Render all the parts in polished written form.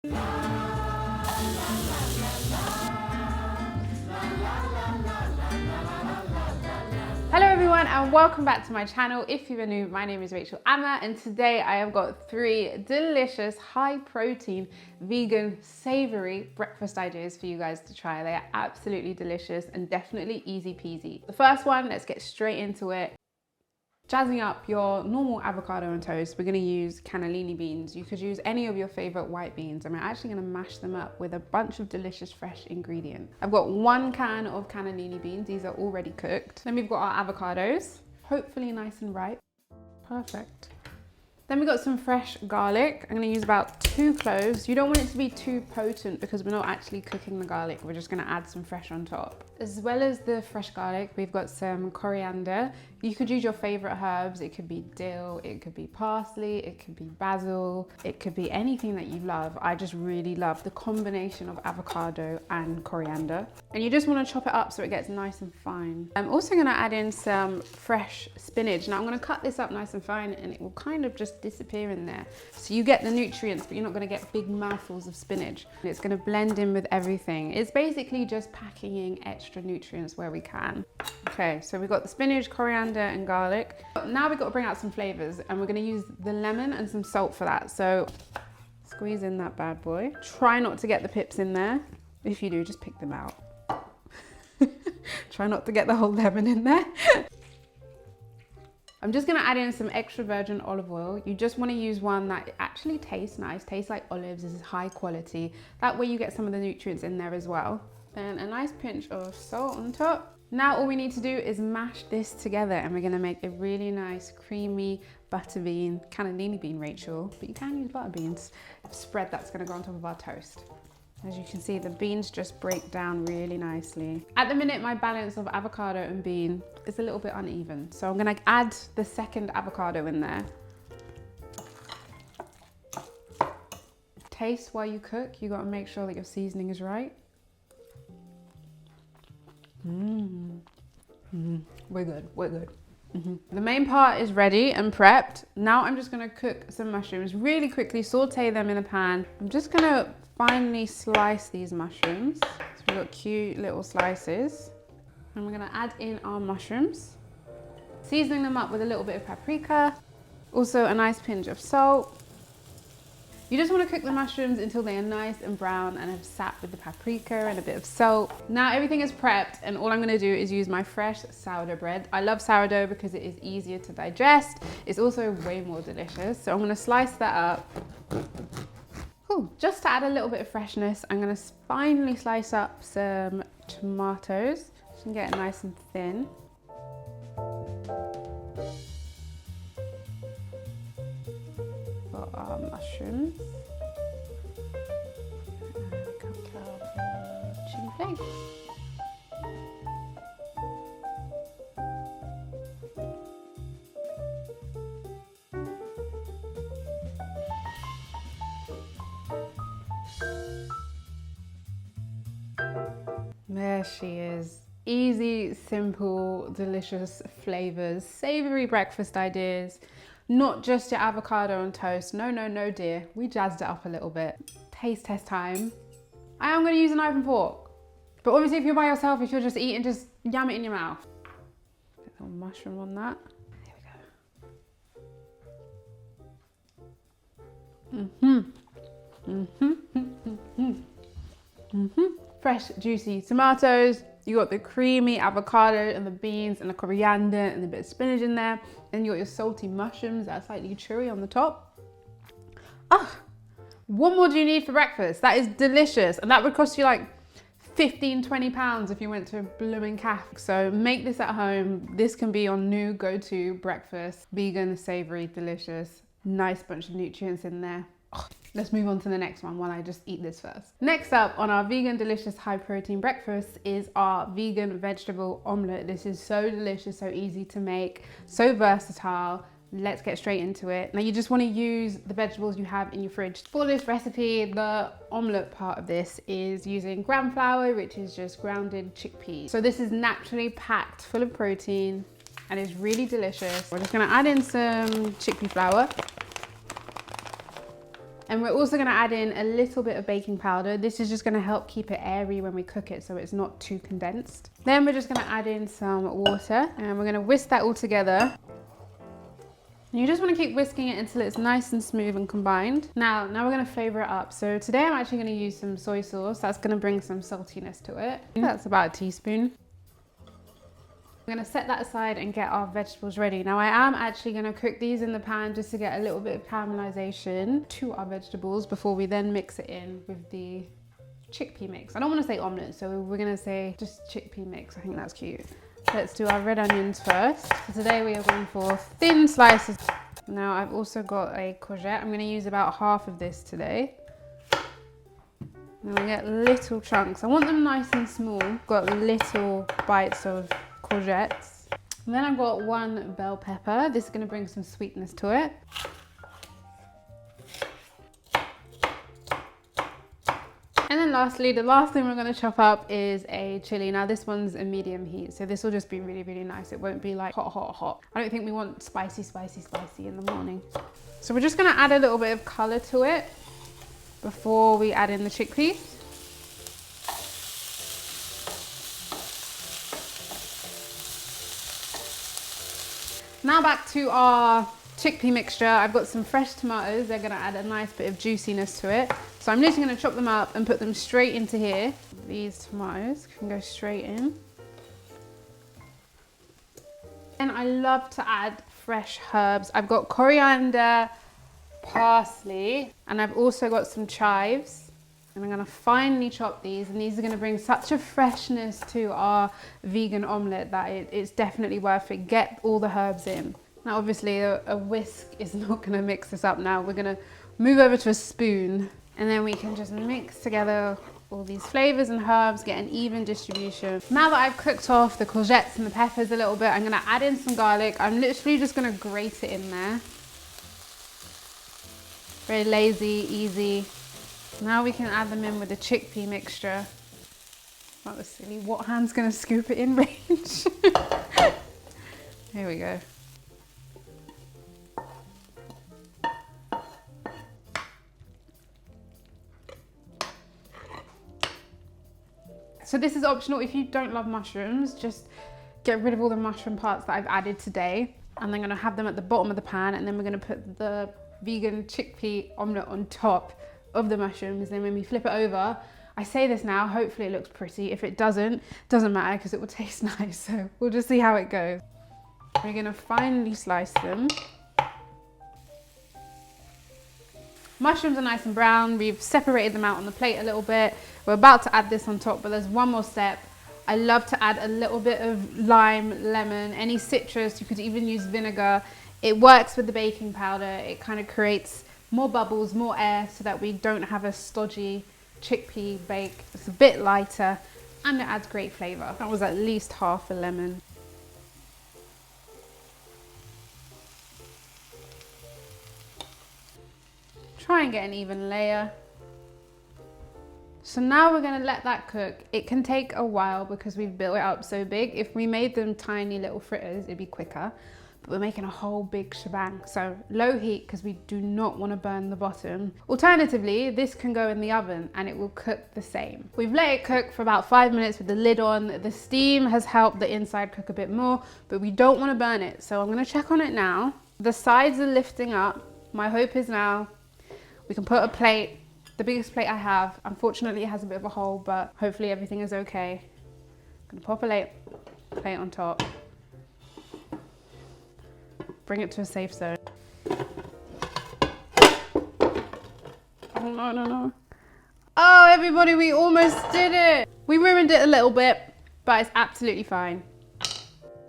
Hello everyone and welcome back to my channel. If you're new, my name is Rachel Amma and today I have got 3 delicious, high protein, vegan, savory breakfast ideas for you guys to try. They are absolutely delicious and definitely easy peasy. The first one, let's get straight into it. Jazzing up your normal avocado on toast, we're going to use cannellini beans. You could use any of your favorite white beans and we're actually going to mash them up with a bunch of delicious fresh ingredients. I've got 1 can of cannellini beans. These are already cooked. Then we've got our avocados, hopefully nice and ripe. Perfect. Then we've got some fresh garlic. I'm going to use about 2 cloves. You don't want it to be too potent because we're not actually cooking the garlic. We're just going to add some fresh on top. As well as the fresh garlic, we've got some coriander. You could use your favorite herbs. It could be dill, it could be parsley, it could be basil, it could be anything that you love. I just really love the combination of avocado and coriander. And you just want to chop it up so it gets nice and fine. I'm also going to add in some fresh spinach. Now I'm going to cut this up nice and fine and it will kind of just disappear in there. So you get the nutrients, but you're not going to get big mouthfuls of spinach. And it's going to blend in with everything. It's basically just packing in extra nutrients where we can. Okay, so we've got the spinach, coriander and garlic. Now we've got to bring out some flavors and we're going to use the lemon and some salt for that. So squeeze in that bad boy. Try not to get the pips in there. If you do, just pick them out. Try not to get the whole lemon in there. I'm just going to add in some extra virgin olive oil. You just want to use one that actually tastes nice, tastes like olives. This is high quality. That way you get some of the nutrients in there as well. Then a nice pinch of salt on top. Now all we need to do is mash this together and we're going to make a really nice creamy butter bean, cannellini bean, Rachel, but you can use butter beans, spread that's going to go on top of our toast. As you can see, the beans just break down really nicely. At the minute, my balance of avocado and bean is a little bit uneven. So I'm going to add the second avocado in there. Taste while you cook. You got to make sure that your seasoning is right. We're good, we're good. The main part is ready and prepped. Now I'm just gonna cook some mushrooms really quickly, saute them in a pan. I'm just gonna finely slice these mushrooms. So we've got cute little slices. And we're gonna add in our mushrooms, seasoning them up with a little bit of paprika, also a nice pinch of salt. You just want to cook the mushrooms until they are nice and brown and have sat with the paprika and a bit of salt. Now everything is prepped and all I'm going to do is use my fresh sourdough bread. I love sourdough because it is easier to digest. It's also way more delicious. So I'm going to slice that up. Ooh, just to add a little bit of freshness, I'm going to finely slice up some tomatoes. So you can get it nice and thin. Our mushrooms and a couple of chili flakes. There she is. Easy, simple, delicious flavors, savory breakfast ideas. Not just your avocado on toast. No, no, no, dear. We jazzed it up a little bit. Taste test time. I am going to use a knife and fork. But obviously if you're by yourself, if you're just eating, just yam it in your mouth. A little mushroom on that. There we go. Fresh, juicy tomatoes. You got the creamy avocado and the beans and the coriander and a bit of spinach in there. And you got your salty mushrooms that are slightly chewy on the top. Ah, what more do you need for breakfast? That is delicious. And that would cost you like 15, 20 pounds if you went to a blooming cafe. So make this at home. This can be your new go-to breakfast. Vegan, savory, delicious. Nice bunch of nutrients in there. Oh, let's move on to the next one while I just eat this first. Next up on our vegan, delicious, high protein breakfast is our vegan vegetable omelette. This is so delicious, so easy to make, so versatile. Let's get straight into it. Now you just want to use the vegetables you have in your fridge. For this recipe, the omelette part of this is using gram flour, which is just grounded chickpeas. So this is naturally packed full of protein and it's really delicious. We're just going to add in some chickpea flour. And we're also gonna add in a little bit of baking powder. This is just gonna help keep it airy when we cook it so it's not too condensed. Then we're just gonna add in some water and we're gonna whisk that all together. And you just wanna keep whisking it until it's nice and smooth and combined. Now we're gonna flavor it up. So today I'm actually gonna use some soy sauce. That's gonna bring some saltiness to it. That's about a teaspoon. We're gonna set that aside and get our vegetables ready. Now I am actually gonna cook these in the pan just to get a little bit of caramelization to our vegetables before we then mix it in with the chickpea mix. I don't wanna say omelette, so we're gonna say just chickpea mix. I think that's cute. Let's do our red onions first. So today we are going for thin slices. Now I've also got a courgette. I'm gonna use about half of this today. Now we get little chunks. I want them nice and small. Got little bites of courgettes. And then I've got one bell pepper. This is going to bring some sweetness to it. And then lastly, the last thing we're going to chop up is a chili. Now this one's a medium heat, so this will just be really, really nice. It won't be like hot, hot, hot. I don't think we want spicy, spicy, spicy in the morning. So we're just going to add a little bit of color to it before we add in the chickpeas. Now back to our chickpea mixture. I've got some fresh tomatoes. They're gonna add a nice bit of juiciness to it. So I'm literally gonna chop them up and put them straight into here. These tomatoes can go straight in. And I love to add fresh herbs. I've got coriander, parsley, and I've also got some chives. And I'm gonna finely chop these, and these are gonna bring such a freshness to our vegan omelette that it's definitely worth it. Get all the herbs in. Now obviously a whisk is not gonna mix this up now. We're gonna move over to a spoon, and then we can just mix together all these flavors and herbs, get an even distribution. Now that I've cooked off the courgettes and the peppers a little bit, I'm gonna add in some garlic. I'm literally just gonna grate it in there. Very lazy, easy. Now we can add them in with the chickpea mixture. That was silly. What hand's gonna scoop it in range? Here we go. So this is optional. If you don't love mushrooms, just get rid of all the mushroom parts that I've added today. And I'm gonna have them at the bottom of the pan, and then we're gonna put the vegan chickpea omelette on top of the mushrooms. Then when we flip it over, I say this now, hopefully it looks pretty. If it doesn't matter because it will taste nice. So we'll just see how it goes. We're gonna finely slice them. Mushrooms are nice and brown. We've separated them out on the plate a little bit. We're about to add this on top, but there's one more step. I love to add a little bit of lime, lemon, any citrus. You could even use vinegar. It works with the baking powder. It kind of creates more bubbles, more air, so that we don't have a stodgy chickpea bake. It's a bit lighter and it adds great flavor. That was at least half a lemon. Try and get an even layer. So now we're gonna let that cook. It can take a while because we've built it up so big. If we made them tiny little fritters, it'd be quicker. But we're making a whole big shebang. So low heat because we do not want to burn the bottom. Alternatively, this can go in the oven and it will cook the same. We've let it cook for about 5 minutes with the lid on. The steam has helped the inside cook a bit more, but we don't want to burn it. So I'm gonna check on it now. The sides are lifting up. My hope is now we can put a plate, the biggest plate I have. Unfortunately, it has a bit of a hole, but hopefully everything is okay. I'm gonna pop a plate on top. Bring it to a safe zone. Oh no, no, no. Oh, everybody, we almost did it. We ruined it a little bit, but it's absolutely fine.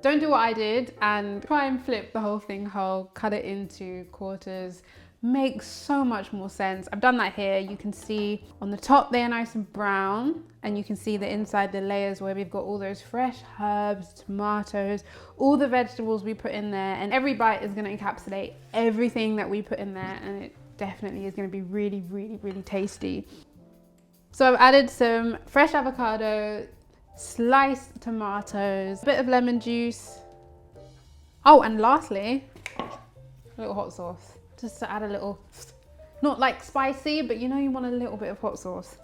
Don't do what I did and try and flip the whole thing whole, cut it into quarters. Makes so much more sense. I've done that here. You can see on the top they are nice and brown, and you can see the inside, the layers where we've got all those fresh herbs, tomatoes, all the vegetables we put in there, and every bite is going to encapsulate everything that we put in there, and it definitely is going to be really, really, really tasty. So I've added some fresh avocado, sliced tomatoes, a bit of lemon juice. Oh, and lastly, a little hot sauce. Just to add a little Not like spicy, but you know you want a little bit of hot sauce.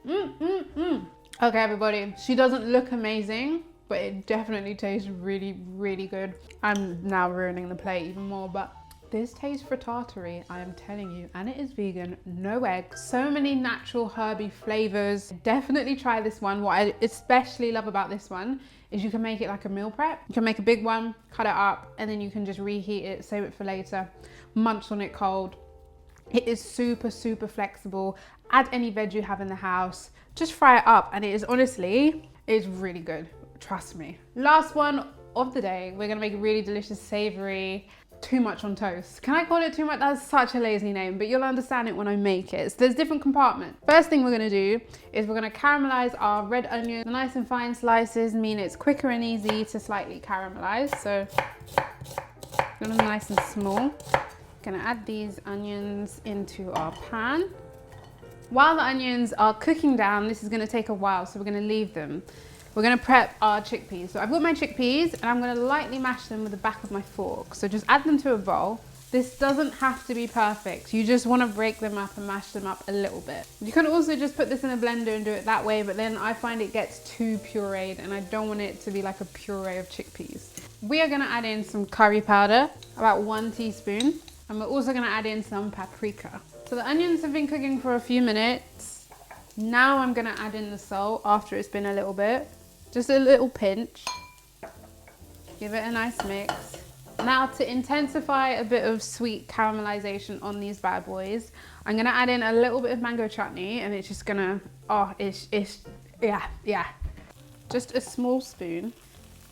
Okay, everybody, she doesn't look amazing, but it definitely tastes really, really good. I'm now ruining the plate even more, but this tastes frittata-y, I am telling you, and it is vegan, no eggs, so many natural herby flavors. Definitely try this one. What I especially love about this one is you can make it like a meal prep. You can make a big one, cut it up, and then you can just reheat it, save it for later, munch on it cold. It is super, super flexible. Add any veg you have in the house, just fry it up, and it is honestly, it's really good, trust me. Last one of the day, we're gonna make a really delicious savory too much on toast. Can I call it too much? That's such a lazy name, but you'll understand it when I make it. So there's different compartments. First thing we're gonna do is we're gonna caramelize our red onion. The nice and fine slices mean it's quicker and easy to slightly caramelize. So them nice and small. Gonna add these onions into our pan. While the onions are cooking down, this is gonna take a while, so we're gonna leave them. We're gonna prep our chickpeas. So I've got my chickpeas and I'm gonna lightly mash them with the back of my fork. So just add them to a bowl. This doesn't have to be perfect. You just wanna break them up and mash them up a little bit. You can also just put this in a blender and do it that way, but then I find it gets too pureed and I don't want it to be like a puree of chickpeas. We are gonna add in some curry powder, about 1 teaspoon. And we're also gonna add in some paprika. So the onions have been cooking for a few minutes. Now I'm gonna add in the salt after it's been a little bit. Just a little pinch. Give it a nice mix. Now to intensify a bit of sweet caramelization on these bad boys, I'm gonna add in a little bit of mango chutney and it's just gonna, yeah. Just a small spoon.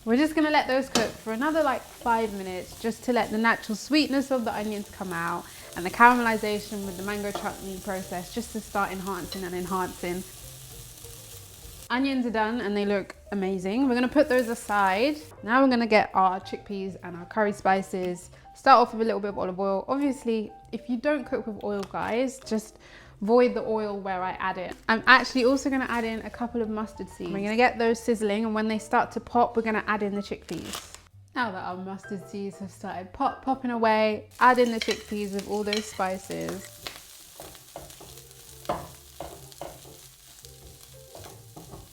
We're just gonna let those cook for another like 5 minutes just to let the natural sweetness of the onions come out and the caramelization with the mango chutney process just to start enhancing and enhancing. Onions are done and they look amazing. We're gonna put those aside. Now we're gonna get our chickpeas and our curry spices. Start off with a little bit of olive oil. Obviously, if you don't cook with oil, guys, just void the oil where I add it. I'm actually also gonna add in a couple of mustard seeds. We're gonna get those sizzling, and when they start to pop, we're gonna add in the chickpeas. Now that our mustard seeds have started popping away, add in the chickpeas with all those spices.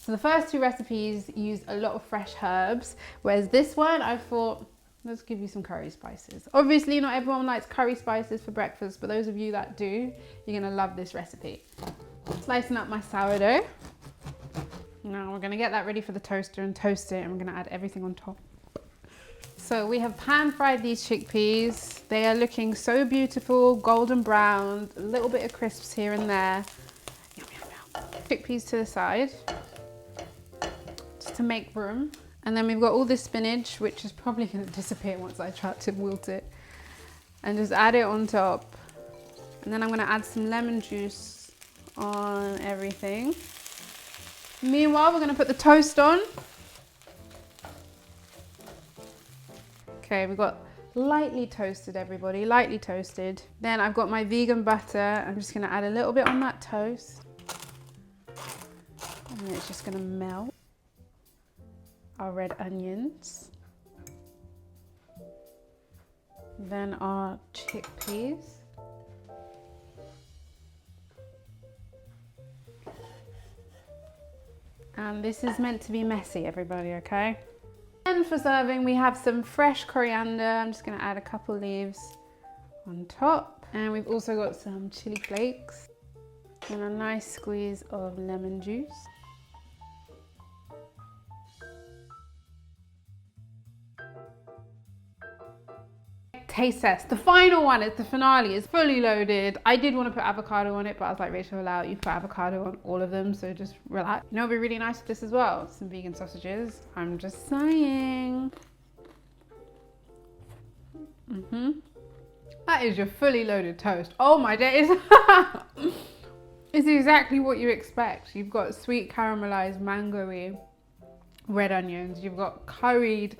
So the first two recipes used a lot of fresh herbs, whereas this one I thought, let's give you some curry spices. Obviously not everyone likes curry spices for breakfast, but those of you that do, you're gonna love this recipe. Slicing up my sourdough. Now we're gonna get that ready for the toaster and toast it, and we're gonna add everything on top. So we have pan fried these chickpeas. They are looking so beautiful, golden brown, a little bit of crisps here and there. Yum, yum, yum. Chickpeas to the side, just to make room. And then we've got all this spinach, which is probably gonna disappear once I try to wilt it. And just add it on top. And then I'm gonna add some lemon juice on everything. Meanwhile, we're gonna put the toast on. Okay, we've got lightly toasted, everybody, lightly toasted. Then I've got my vegan butter. I'm just gonna add a little bit on that toast. And then it's just gonna melt. Our red onions. Then our chickpeas. And this is meant to be messy, everybody, okay? And for serving, we have some fresh coriander. I'm just gonna add a couple leaves on top. And we've also got some chili flakes and a nice squeeze of lemon juice. Taste test. The final one is the finale. It's fully loaded. I did want to put avocado on it, but I was like, Rachel, allow you to put avocado on all of them, so just relax. You know, it'd be really nice with this as well. Some vegan sausages. I'm just saying. That is your fully loaded toast. Oh my days. It's exactly what you expect. You've got sweet caramelized mango-y red onions. You've got curried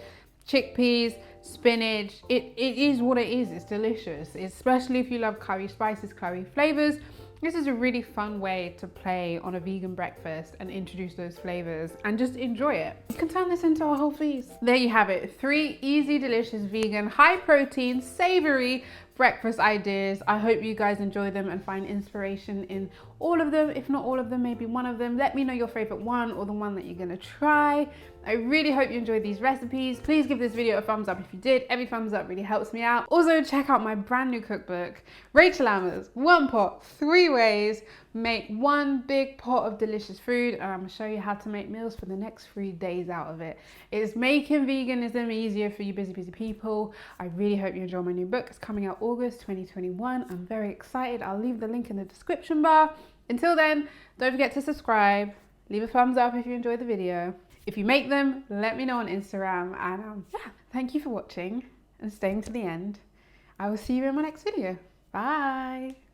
chickpeas, spinach. It is what it is. It's delicious, especially if you love curry spices, curry flavors. This is a really fun way to play on a vegan breakfast and introduce those flavors and just enjoy it. You can turn this into a whole feast. There you have it. 3 easy, delicious, vegan, high protein, savory breakfast ideas. I hope you guys enjoy them and find inspiration in all of them. If not all of them, maybe one of them. Let me know your favorite one or the one that you're gonna try. I really hope you enjoyed these recipes. Please give this video a thumbs up if you did. Every thumbs up really helps me out. Also, check out my brand new cookbook, Rachel Ammer's One Pot, 3 Ways Make One Big Pot of Delicious Food. And I'm gonna show you how to make meals for the next 3 days out of it. It's making veganism easier for you busy people. I really hope you enjoy my new book. It's coming out August 2021. I'm very excited. I'll leave the link in the description bar. Until then, don't forget to subscribe. Leave a thumbs up if you enjoyed the video. If you make them, let me know on Instagram. And yeah, thank you for watching and staying to the end. I will see you in my next video. Bye.